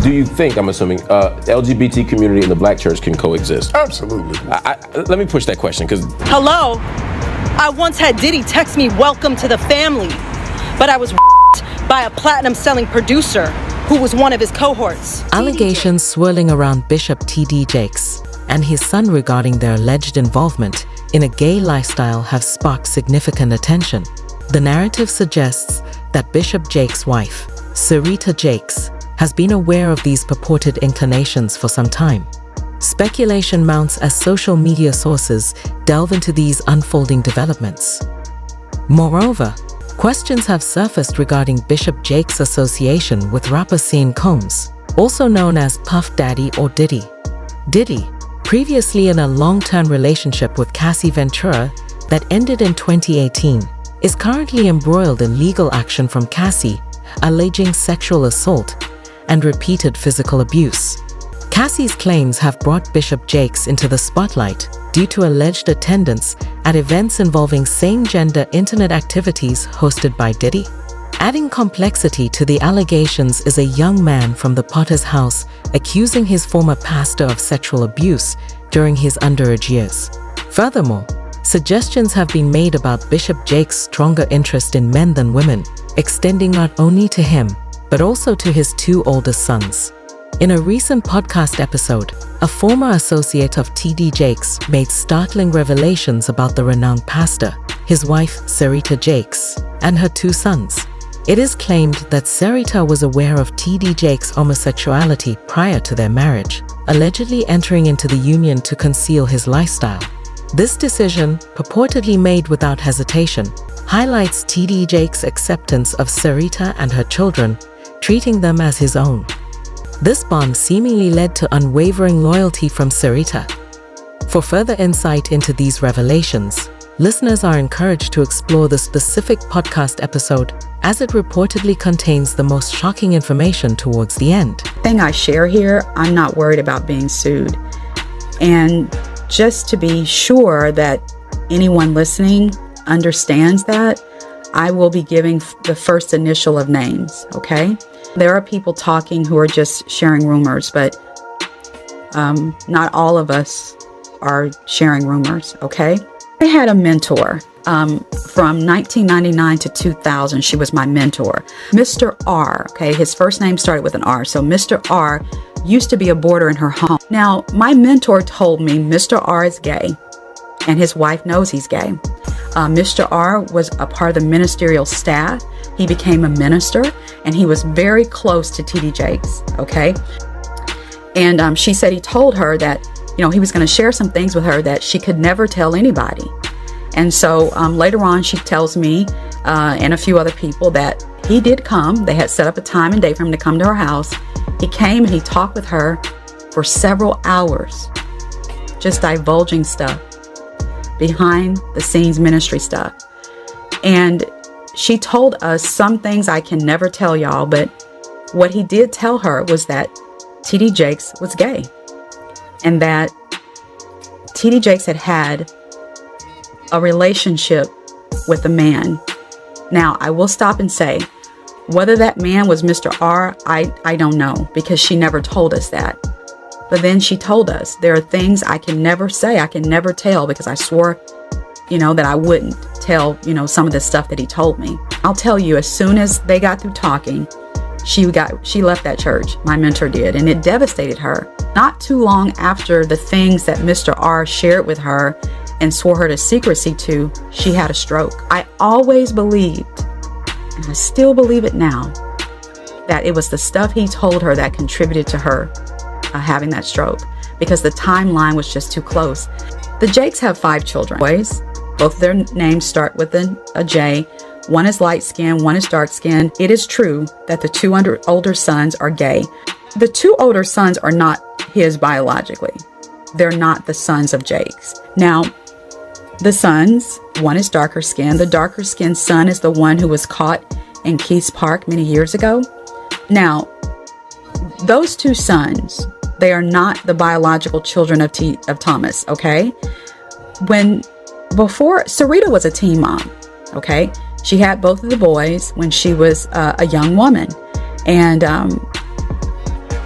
do you think, I'm assuming, LGBT community and the black church can coexist? Absolutely. Let me push that question, because... Hello? I once had Diddy text me, "Welcome to the family," but I was by a platinum-selling producer who was one of his cohorts. Allegations swirling around Bishop T.D. Jakes and his son regarding their alleged involvement in a gay lifestyle have sparked significant attention. The narrative suggests that Bishop Jakes' wife, Sarita Jakes, has been aware of these purported inclinations for some time. Speculation mounts as social media sources delve into these unfolding developments. Moreover, questions have surfaced regarding Bishop Jakes' association with rapper Sean Combs, also known as Puff Daddy or Diddy. Diddy, previously in a long-term relationship with Cassie Ventura that ended in 2018, is currently embroiled in legal action from Cassie, alleging sexual assault and repeated physical abuse. Cassie's claims have brought Bishop Jakes into the spotlight due to alleged attendance at events involving same-gender internet activities hosted by Diddy. Adding complexity to the allegations is a young man from the Potter's house accusing his former pastor of sexual abuse during his underage years. Furthermore, suggestions have been made about Bishop Jakes' stronger interest in men than women, extending not only to him, but also to his two oldest sons. In a recent podcast episode, a former associate of T.D. Jakes made startling revelations about the renowned pastor, his wife Sarita Jakes, and her two sons. It is claimed that Sarita was aware of T.D. Jakes' homosexuality prior to their marriage, allegedly entering into the union to conceal his lifestyle. This decision, purportedly made without hesitation, highlights T.D. Jakes' acceptance of Sarita and her children, treating them as his own. This bond seemingly led to unwavering loyalty from Sarita. For further insight into these revelations, listeners are encouraged to explore the specific podcast episode, as it reportedly contains the most shocking information towards the end. The thing I share here, I'm not worried about being sued. And just to be sure that anyone listening understands that, I will be giving the first initial of names, okay? There are people talking who are just sharing rumors, but not all of us are sharing rumors, okay? I had a mentor from 1999 to 2000. She was my mentor. Mr. R, okay? His first name started with an R. So Mr. R used to be a boarder in her home. Now, my mentor told me Mr. R is gay, and his wife knows he's gay. Mr. R was a part of the ministerial staff. He became a minister, and he was very close to T.D. Jakes, okay? And she said he told her that, he was going to share some things with her that she could never tell anybody. And so later on, she tells me and a few other people that he did come. They had set up a time and date for him to come to her house. He came and he talked with her for several hours, just divulging stuff, behind the scenes ministry stuff. And she told us some things I can never tell y'all, but what he did tell her was that T.D. Jakes was gay, and that T.D. Jakes had a relationship with a man. Now, I will stop and say, whether that man was Mr. R, I don't know, because she never told us that. But then she told us there are things I can never say, I can never tell, because I swore, that I wouldn't tell, some of the stuff that he told me. I'll tell you, as soon as they got through talking, she left that church. My mentor did, and it devastated her. Not too long after the things that Mr. R shared with her and swore her to secrecy to, she had a stroke. I always believed, and I still believe it now, that it was the stuff he told her that contributed to her having that stroke, because the timeline was just too close. The Jakes have 5 children, boys. Both of their names start with a J. One is light skinned, one is dark skinned. It is true that the 2 older sons are gay. The 2 older sons are not his biologically. They're not the sons of Jakes. Now, the sons, one is darker skinned. The darker skinned son is the one who was caught in Keith's Park many years ago. Now, those 2 sons, they are not the biological children of Thomas, okay? Before, Sarita was a teen mom, okay? She had both of the boys when she was a young woman. And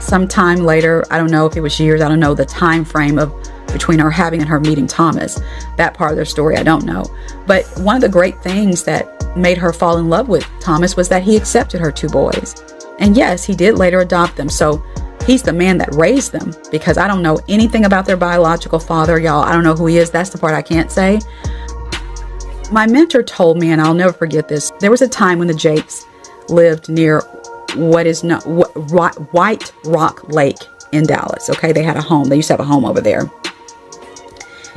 sometime later, I don't know if it was years, I don't know the time frame of between her having and her meeting Thomas. That part of their story, I don't know. But one of the great things that made her fall in love with Thomas was that he accepted her 2 boys. And yes, he did later adopt them. So he's the man that raised them, because I don't know anything about their biological father, y'all. I don't know who he is. That's the part I can't say. My mentor told me, and I'll never forget this, there was a time when the Jakes lived near what is not White Rock Lake in Dallas. Okay, they had a home. They used to have a home over there.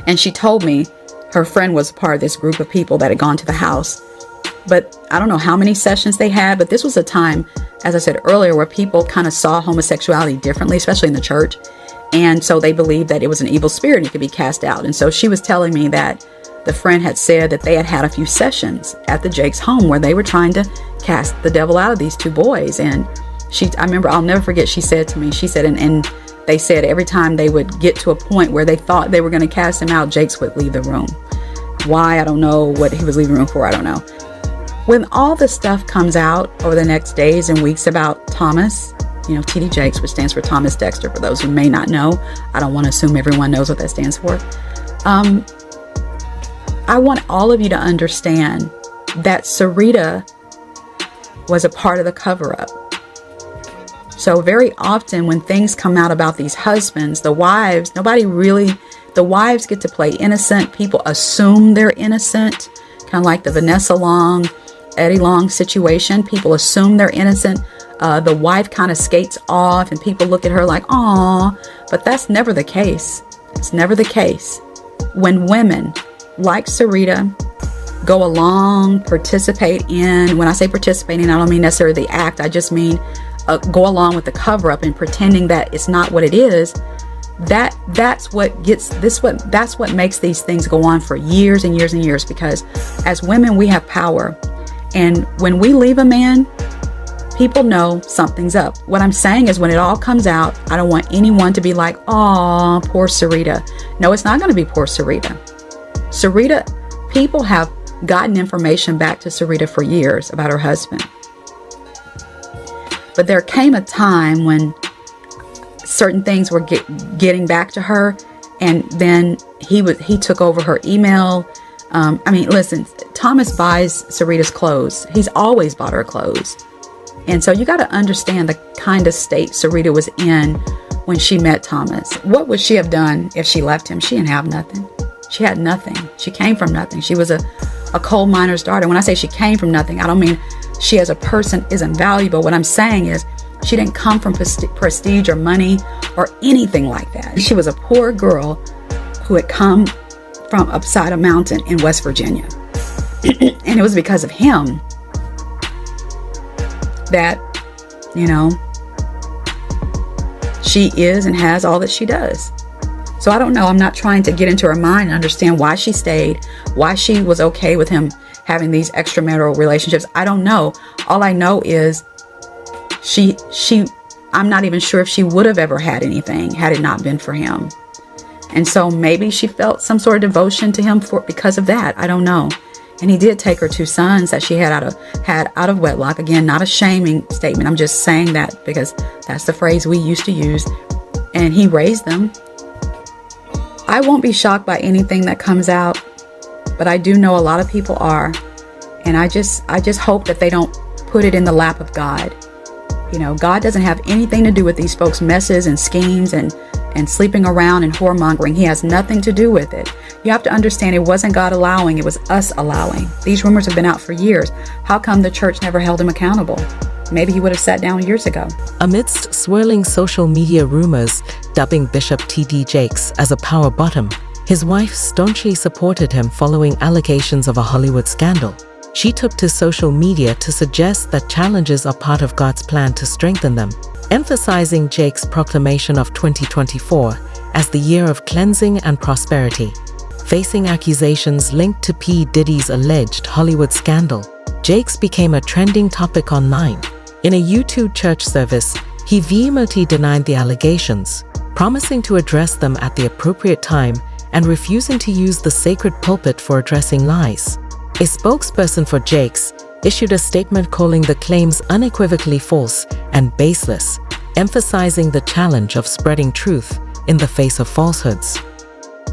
And she told me her friend was part of this group of people that had gone to the house. But I don't know how many sessions they had, but this was a time, as I said earlier, where people kind of saw homosexuality differently, especially in the church. And so they believed that it was an evil spirit and it could be cast out. And so she was telling me that the friend had said that they had had a few sessions at the Jakes' home where they were trying to cast the devil out of these 2 boys. And I remember, I'll never forget, she said to me, she said, and they said every time they would get to a point where they thought they were going to cast him out, Jakes would leave the room. Why? I don't know. What he was leaving the room for, I don't know. When all the stuff comes out over the next days and weeks about Thomas, you know, TD Jakes, which stands for Thomas Dexter, for those who may not know, I don't want to assume everyone knows what that stands for. I want all of you to understand that Sarita was a part of the cover-up. So very often when things come out about these husbands, the wives, the wives get to play innocent. People assume they're innocent, kind of like the Vanessa Long, Eddie Long situation. People assume they're innocent. The wife kind of skates off and people look at her like, aw, but that's never the case. It's never the case. When women like Sarita go along, participate in, when I say participating, I don't mean necessarily the act, I just mean go along with the cover up and pretending that it's not what it is. That's what makes these things go on for years and years and years, because as women we have power, and when we leave a man, people know something's up. What I'm saying is when it all comes out, I don't want anyone to be like, "Aw, poor Sarita." No, it's not going to be poor Sarita. Sarita, people have gotten information back to Sarita for years about her husband. But there came a time when certain things were getting back to her, and then he took over her email. Listen, Thomas buys Sarita's clothes. He's always bought her clothes. And so you got to understand the kind of state Sarita was in when she met Thomas. What would she have done if she left him? She didn't have nothing. She had nothing. She came from nothing. She was a coal miner's daughter. When I say she came from nothing, I don't mean she as a person isn't valuable. What I'm saying is she didn't come from prestige or money or anything like that. She was a poor girl who had come from upside a mountain in West Virginia. And it was because of him that, you know, she is and has all that she does. So I don't know. I'm not trying to get into her mind and understand why she stayed, why she was okay with him having these extramarital relationships. I don't know. All I know is I'm not even sure if she would have ever had anything had it not been for him. And so maybe she felt some sort of devotion to him because of that. I don't know. And he did take her 2 sons that she had out of wedlock. Again, not a shaming statement. I'm just saying that because that's the phrase we used to use. And he raised them. I won't be shocked by anything that comes out, but I do know a lot of people are. And I just hope that they don't put it in the lap of God. You know, God doesn't have anything to do with these folks' messes and schemes and sleeping around and whoremongering. He has nothing to do with it. You have to understand, it wasn't God allowing, it was us allowing. These rumors have been out for years. How come the church never held him accountable? Maybe he would have sat down years ago. Amidst swirling social media rumors dubbing Bishop TD Jakes as a power bottom, his wife staunchly supported him following allegations of a Hollywood scandal. She took to social media to suggest that challenges are part of God's plan to strengthen them, emphasizing Jakes' proclamation of 2024 as the year of cleansing and prosperity. Facing accusations linked to P. Diddy's alleged Hollywood scandal, Jakes became a trending topic online. In a YouTube church service, he vehemently denied the allegations, promising to address them at the appropriate time and refusing to use the sacred pulpit for addressing lies. A spokesperson for Jakes issued a statement calling the claims unequivocally false and baseless, emphasizing the challenge of spreading truth in the face of falsehoods.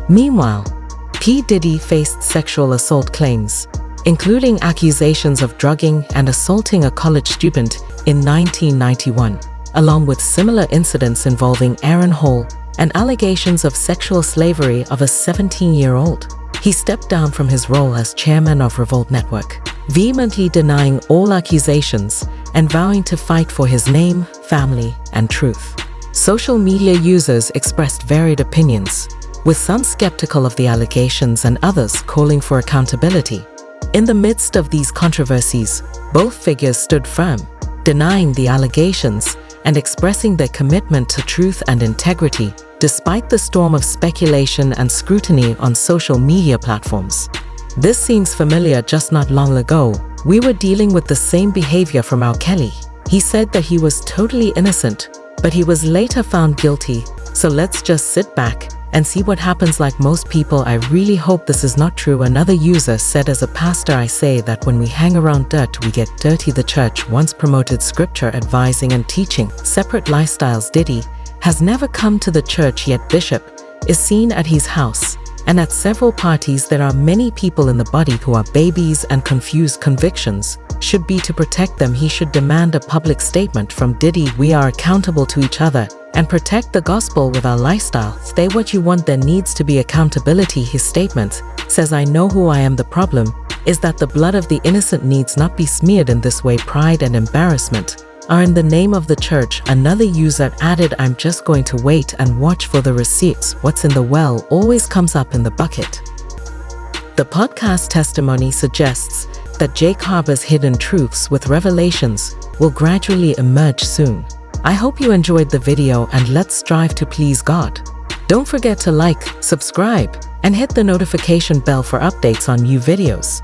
Meanwhile, P. Diddy faced sexual assault claims, including accusations of drugging and assaulting a college student in 1991, along with similar incidents involving Aaron Hall and allegations of sexual slavery of a 17-year-old. He stepped down from his role as chairman of Revolt Network, vehemently denying all accusations and vowing to fight for his name, family, and truth. Social media users expressed varied opinions, with some skeptical of the allegations and others calling for accountability. In the midst of these controversies, both figures stood firm, denying the allegations and expressing their commitment to truth and integrity, despite the storm of speculation and scrutiny on social media platforms. This seems familiar. Just not long ago, we were dealing with the same behavior from R. Kelly. He said that he was totally innocent, but he was later found guilty, so let's just sit back and see what happens. Like most people, I really hope this is not true. Another user said, as a pastor, I say that when we hang around dirt, we get dirty. The church once promoted scripture advising and teaching separate lifestyles. Diddy has never come to the church, yet Bishop is seen at his house and at several parties. There are many people in the body who are babies and confused. Convictions should be to protect them. He should demand a public statement from Diddy. We are accountable to each other and protect the gospel with our lifestyle. Say what you want, there needs to be accountability. His statement says, I know who I am. The problem is that the blood of the innocent needs not be smeared in this way. Pride and embarrassment are in the name of the church. Another user added, I'm just going to wait and watch for the receipts. What's in the well always comes up in the bucket. The podcast testimony suggests that Jake harbors hidden truths with revelations will gradually emerge soon. I hope you enjoyed the video, and let's strive to please God. Don't forget to like, subscribe, and hit the notification bell for updates on new videos.